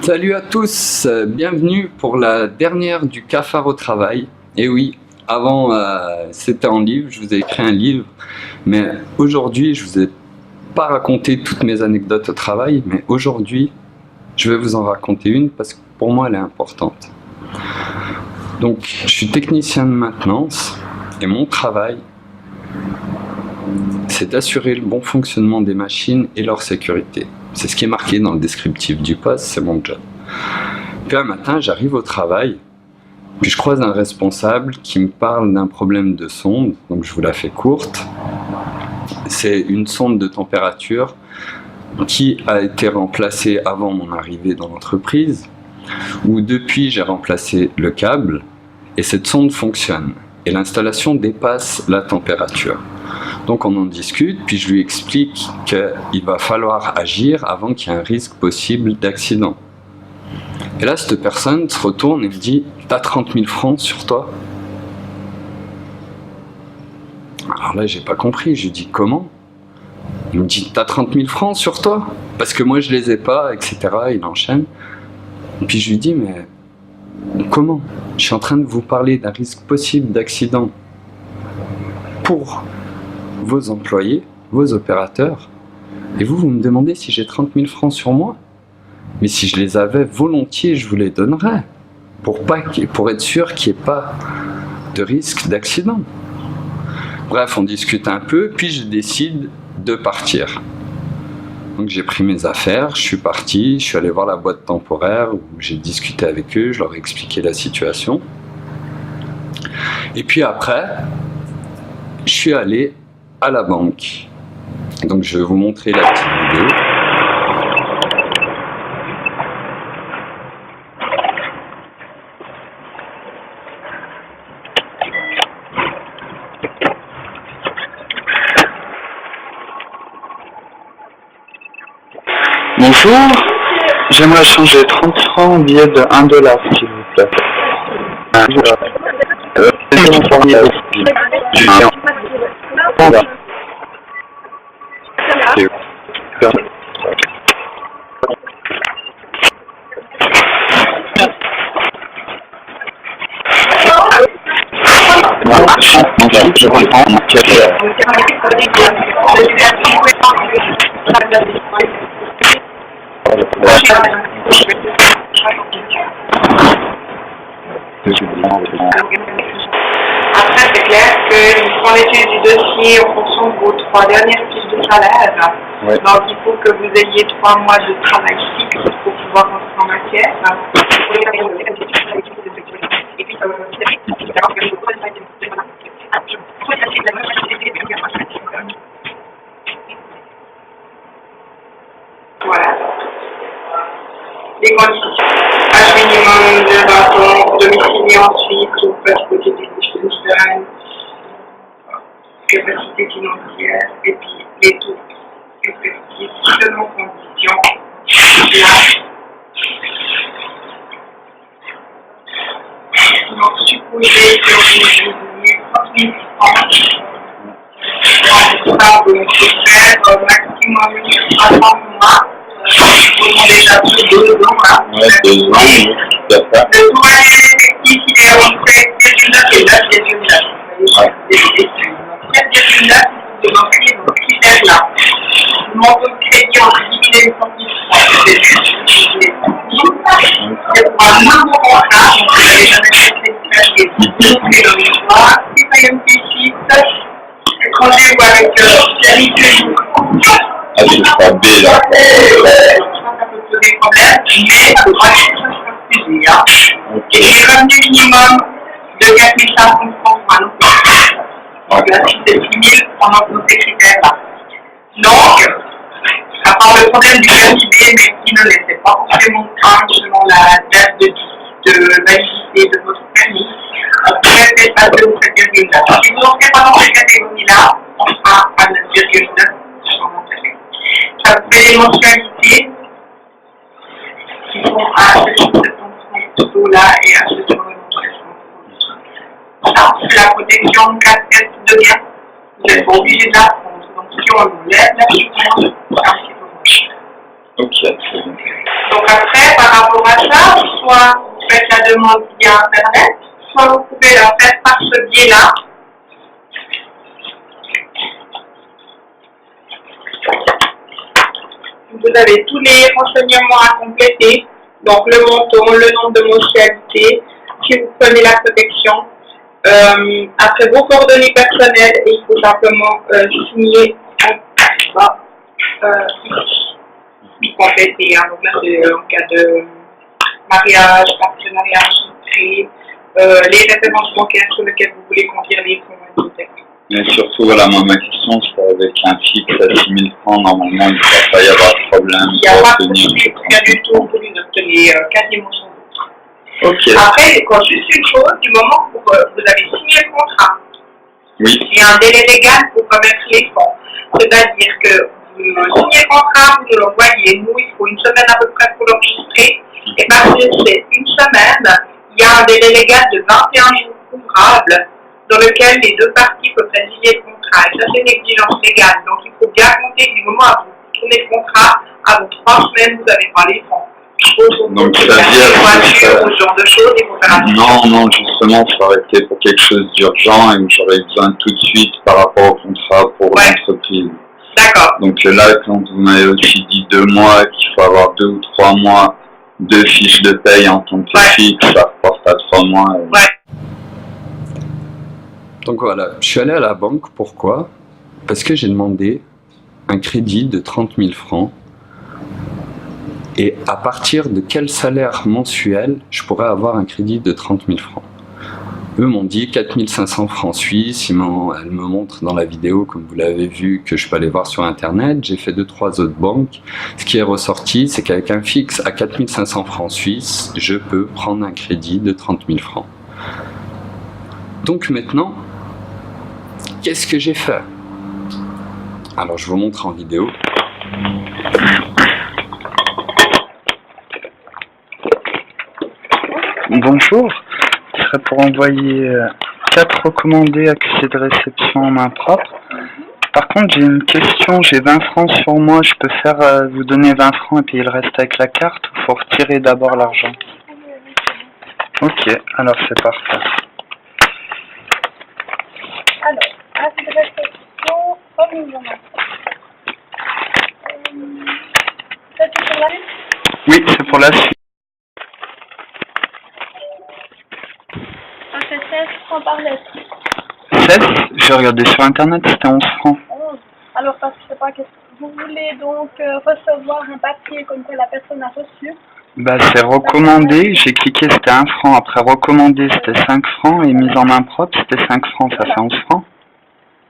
Salut à tous, bienvenue pour la dernière du Cafard au travail. Et oui, avant c'était en livre, je vous ai écrit un livre, mais aujourd'hui je vous ai pas raconté toutes mes anecdotes au travail, mais aujourd'hui je vais vous en raconter une parce que pour moi elle est importante. Donc je suis technicien de maintenance et mon travail c'est d'assurer le bon fonctionnement des machines et leur sécurité. C'est ce qui est marqué dans le descriptif du poste, c'est mon job. Puis un matin, j'arrive au travail, puis je croise un responsable qui me parle d'un problème de sonde, donc je vous la fais courte. C'est une sonde de température qui a été remplacée avant mon arrivée dans l'entreprise, où depuis j'ai remplacé le câble, et cette sonde fonctionne, et l'installation dépasse la température. Donc on en discute, puis je lui explique qu'il va falloir agir avant qu'il y ait un risque possible d'accident. Et là, cette personne se retourne et me dit « T'as 30 000 francs sur toi ?» Alors là, j'ai pas compris, je lui dis « Comment ?» Il me dit « T'as 30 000 francs sur toi ?» Parce que moi, je les ai pas, etc. Il enchaîne. Et puis je lui dis « Mais comment ? Je suis en train de vous parler d'un risque possible d'accident pour vos employés, vos opérateurs, et vous me demandez si j'ai 30 000 francs sur moi. Mais si je les avais volontiers, je vous les donnerais, pour être sûr qu'il n'y ait pas de risque d'accident. Bref, on discute un peu, puis je décide de partir. Donc j'ai pris mes affaires, je suis parti, je suis allé voir la boîte temporaire, où j'ai discuté avec eux, je leur ai expliqué la situation. Et puis après, je suis allé à la banque. Donc je vais vous montrer la petite vidéo. Bonjour, j'aimerais changer 30 francs en billets de 1 dollar, s'il vous plaît. Après, c'est clair qu'il prend l'étude du dossier en fonction de vos 3 dernières fiches de salaire. Ouais. Donc, il faut que vous ayez 3 mois de travail fixe pour pouvoir rentrer en matière. Et puis, voilà. Les conditions. Âge minimum de 20 ans, domicilié en Suisse ou principauté du Liechtenstein, capacité financière, et puis les taux effectifs selon conditions. Donc, supposez que vous ayez 30 000 francs. Donc, ça, vous pouvez faire maximum 300 mois. Déjà plus de 2 ans. Ouais, 2 ans, oui, tout à fait. Le taux effectif, il est entre 7,9 et 9,9. Donc 7,9, c'est inscrit dans ce critère-là. Le montant de crédit entre 10 000 et 100 000 francs, c'est juste les 100 000. C'est pour un nouveau contrat, donc vous n'avez jamais fait de crédit. Donc dans l'histoire, citoyenneté suisse, étranger ou avec série de jours. Ah, c'est pas B, là. Ça peut poser problème, mais ça devra être refusé. Et les revenus minimum de 4 500 francs par an. Donc là, si c'est 6 000, on en compte ces critères-là. Donc, à part le problème du permis B, mais qui ne laissait pas forcément craindre selon la date de validité de votre permis, on pourrait peut-être passer au 7,9. Si vous n'entrez pas dans cette catégorie-là, on sera à 9,9. Ça vous fait des mensualités qui sont à 730 $ et à 730 $. Ça, c'est la protection casquette de bien. Vous n'êtes pas obligé de la prendre. Donc, si on lève la figure, c'est un petit peu moche. Ok. Donc, après, par rapport au rachat, soit vous faites la demande via Internet, soit vous pouvez la faire par ce biais-là. Vous avez tous les renseignements à compléter, donc le montant, le nombre de mensualités, si vous prenez la protection. Après vos coordonnées personnelles, et il faut simplement signer compléter. Hein. Donc là, c'est en cas de mariage, partenariat enregistré, les références bancaires sur lesquelles vous voulez conduire les fonds, etc. Mais surtout, voilà, moi, ma question, c'est avec un fixe à 6 000 francs, normalement, il ne va pas y avoir de problème. Il n'y a pas de rien du tout, vous les obtenez quasiment sans doute. Ok. Après, quand juste une chose, du moment où vous avez signé le contrat, Oui. il y a un délai légal pour remettre les fonds. C'est-à-dire que vous signez le contrat, vous nous l'envoyez, nous, il faut une semaine à peu près pour l'enregistrer, et parce que c'est une semaine, il y a un délai légal de 21 jours ouvrables, dans lequel les deux parties peuvent résilier le contrat. Et ça, c'est une exigence légale. Donc, il faut bien compter du moment où vous tournez le contrat, à vos 3 semaines, vous n'avez pas les fonds. Donc, ça veut dire ce genre de choses, il faut faire attention. Non, justement, ça aurait été pour quelque chose d'urgent et où j'aurais besoin tout de suite par rapport au contrat pour l'entreprise. D'accord. Donc là, quand vous m'avez aussi dit 2 mois, qu'il faut avoir 2 ou 3 mois de fiches de paye en tant que fixe, ça reporte à 3 mois. Donc voilà, je suis allé à la banque, pourquoi? Parce que j'ai demandé un crédit de 30 000 francs et à partir de quel salaire mensuel je pourrais avoir un crédit de 30 000 francs. Eux m'ont dit 4 500 francs suisses, elle me montre dans la vidéo, comme vous l'avez vu, que je peux aller voir sur internet. J'ai fait 2-3 autres banques. Ce qui est ressorti, c'est qu'avec un fixe à 4 500 francs suisses, je peux prendre un crédit de 30 000 francs. Donc maintenant, qu'est-ce que j'ai fait? Alors je vous montre en vidéo. Bonjour, ce serait pour envoyer 4 recommandés accusés de réception en main propre. Par contre, j'ai une question, j'ai 20 francs sur moi, je peux faire vous donner 20 francs et payer le reste avec la carte ou faut retirer d'abord l'argent? Ok, alors c'est parfait. Alors, avis de réception, remise en main. Ça, c'est pour la suite? Oui, c'est pour la suite. Ça fait 16 francs par lettre. 16, j'ai regardé sur internet, c'était 11 francs. 11. Alors, parce que je sais pas, vous voulez donc recevoir un papier comme que la personne a reçu? Bah c'est recommandé, j'ai cliqué, c'était 1 franc, après recommandé c'était 5 francs et mise en main propre c'était 5 francs, ça fait 11 francs.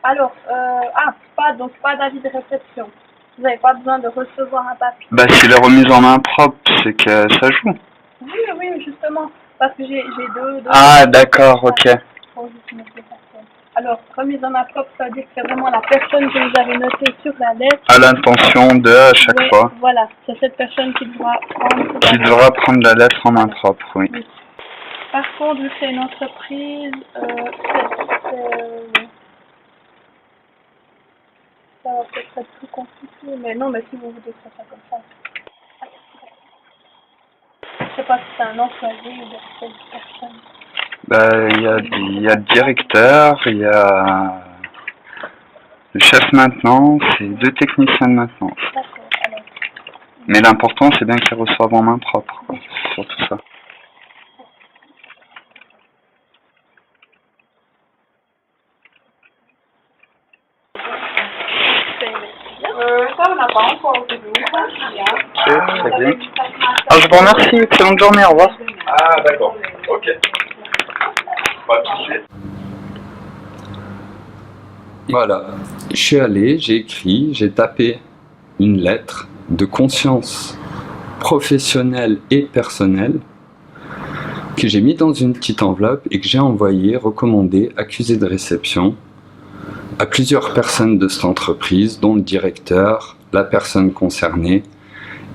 Alors, donc pas d'avis de réception. Vous n'avez pas besoin de recevoir un papier. Bah si la remise en main propre, c'est que ça joue. Oui, justement, parce que j'ai deux... Ah d'accord, ok. Alors, remise en main propre, ça veut dire que c'est vraiment la personne que vous avez notée sur la lettre. À l'intention de à chaque fois. Voilà, c'est cette personne qui devra prendre... Qui devra prendre la lettre en main propre, oui. Par contre, vu que c'est une entreprise, ça va peut-être être plus compliqué, mais non, mais si vous voulez faire ça comme ça. Je sais pas si c'est un employé ou une personne. Bah, il y a le directeur, il y a le chef maintenance et 2 techniciens de maintenance. D'accord, alors. Mais l'important, c'est bien qu'ils reçoivent en main propre, quoi. C'est surtout ça. Ça, on n'a pas encore vu. Très bien. Alors, je vous remercie, excellente journée, au revoir. Ah, d'accord, ok. Pas de souci. Voilà, je suis allé, j'ai écrit, j'ai tapé une lettre de conscience professionnelle et personnelle que j'ai mis dans une petite enveloppe et que j'ai envoyé, recommandé, accusé de réception à plusieurs personnes de cette entreprise, dont le directeur, la personne concernée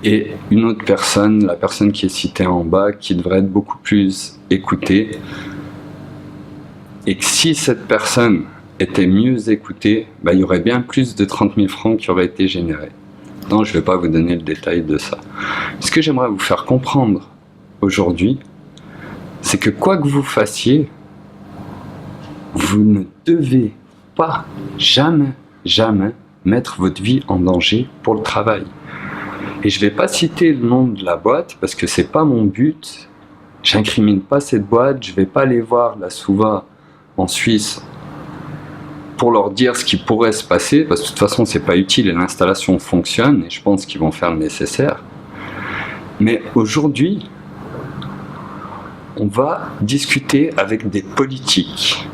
et une autre personne, la personne qui est citée en bas, qui devrait être beaucoup plus écoutée. Et que si cette personne était mieux écoutée, bah, il y aurait bien plus de 30 000 francs qui auraient été générés. Non, je ne vais pas vous donner le détail de ça. Ce que j'aimerais vous faire comprendre aujourd'hui, c'est que quoi que vous fassiez, vous ne devez pas jamais mettre votre vie en danger pour le travail. Et je ne vais pas citer le nom de la boîte parce que c'est pas mon but. J'incrimine pas cette boîte, je ne vais pas aller voir la Suva en Suisse pour leur dire ce qui pourrait se passer, parce que de toute façon c'est pas utile et l'installation fonctionne et je pense qu'ils vont faire le nécessaire. Mais aujourd'hui, on va discuter avec des politiques.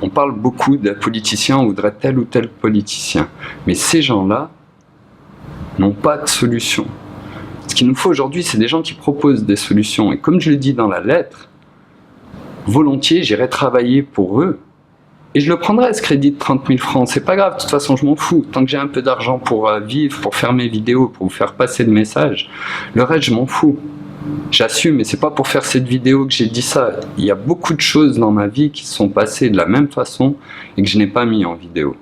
On parle beaucoup de politiciens, on voudrait tel ou tel politicien. Mais ces gens-là n'ont pas de solution. Ce qu'il nous faut aujourd'hui, c'est des gens qui proposent des solutions. Et comme je le dis dans la lettre, volontiers, j'irai travailler pour eux. Et je le prendrai, ce crédit de 30 000 francs. C'est pas grave, de toute façon, je m'en fous. Tant que j'ai un peu d'argent pour vivre, pour faire mes vidéos, pour vous faire passer le message, le reste, je m'en fous. J'assume, et c'est pas pour faire cette vidéo que j'ai dit ça. Il y a beaucoup de choses dans ma vie qui se sont passées de la même façon et que je n'ai pas mis en vidéo.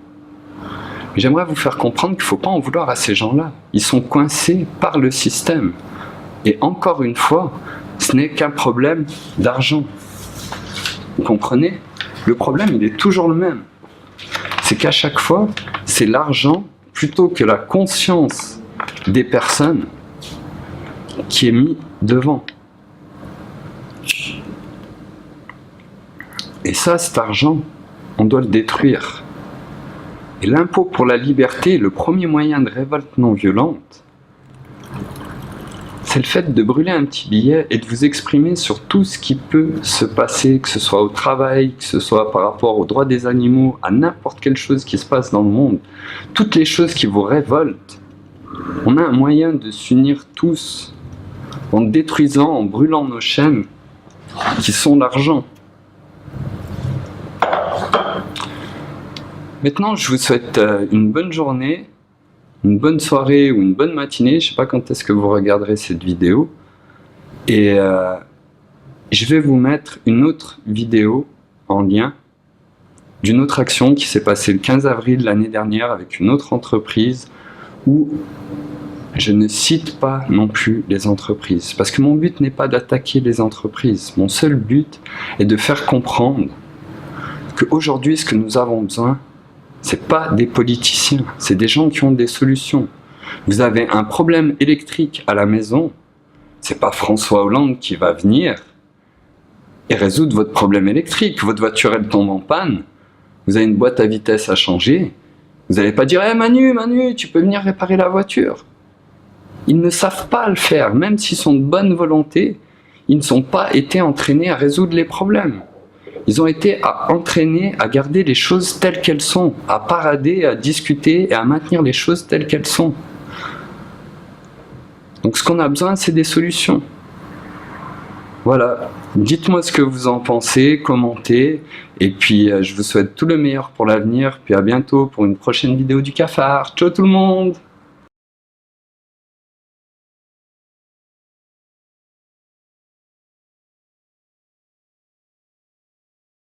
Mais j'aimerais vous faire comprendre qu'il ne faut pas en vouloir à ces gens-là. Ils sont coincés par le système. Et encore une fois, ce n'est qu'un problème d'argent. Vous comprenez? Le problème, il est toujours le même. C'est qu'à chaque fois, c'est l'argent plutôt que la conscience des personnes qui est mis devant. Et ça, cet argent, on doit le détruire. Et l'impôt pour la liberté, le premier moyen de révolte non violente, c'est le fait de brûler un petit billet et de vous exprimer sur tout ce qui peut se passer, que ce soit au travail, que ce soit par rapport aux droits des animaux, à n'importe quelle chose qui se passe dans le monde. Toutes les choses qui vous révoltent, on a un moyen de s'unir tous en détruisant, en brûlant nos chaînes qui sont l'argent. Maintenant, je vous souhaite une bonne journée, une bonne soirée ou une bonne matinée. Je ne sais pas quand est-ce que vous regarderez cette vidéo. Et je vais vous mettre une autre vidéo en lien d'une autre action qui s'est passée le 15 avril l'année dernière avec une autre entreprise où je ne cite pas non plus les entreprises. Parce que mon but n'est pas d'attaquer les entreprises. Mon seul but est de faire comprendre qu'aujourd'hui, ce que nous avons besoin, c'est pas des politiciens, c'est des gens qui ont des solutions. Vous avez un problème électrique à la maison, c'est pas François Hollande qui va venir et résoudre votre problème électrique. Votre voiture, elle tombe en panne, vous avez une boîte à vitesse à changer, vous n'allez pas dire hey, Manu, tu peux venir réparer la voiture. Ils ne savent pas le faire, même s'ils sont de bonne volonté, ils ne sont pas été entraînés à résoudre les problèmes. Ils ont été entraînés à garder les choses telles qu'elles sont, à parader, à discuter et à maintenir les choses telles qu'elles sont. Donc ce qu'on a besoin, c'est des solutions. Voilà, dites-moi ce que vous en pensez, commentez, et puis je vous souhaite tout le meilleur pour l'avenir, puis à bientôt pour une prochaine vidéo du Cafard. Ciao tout le monde!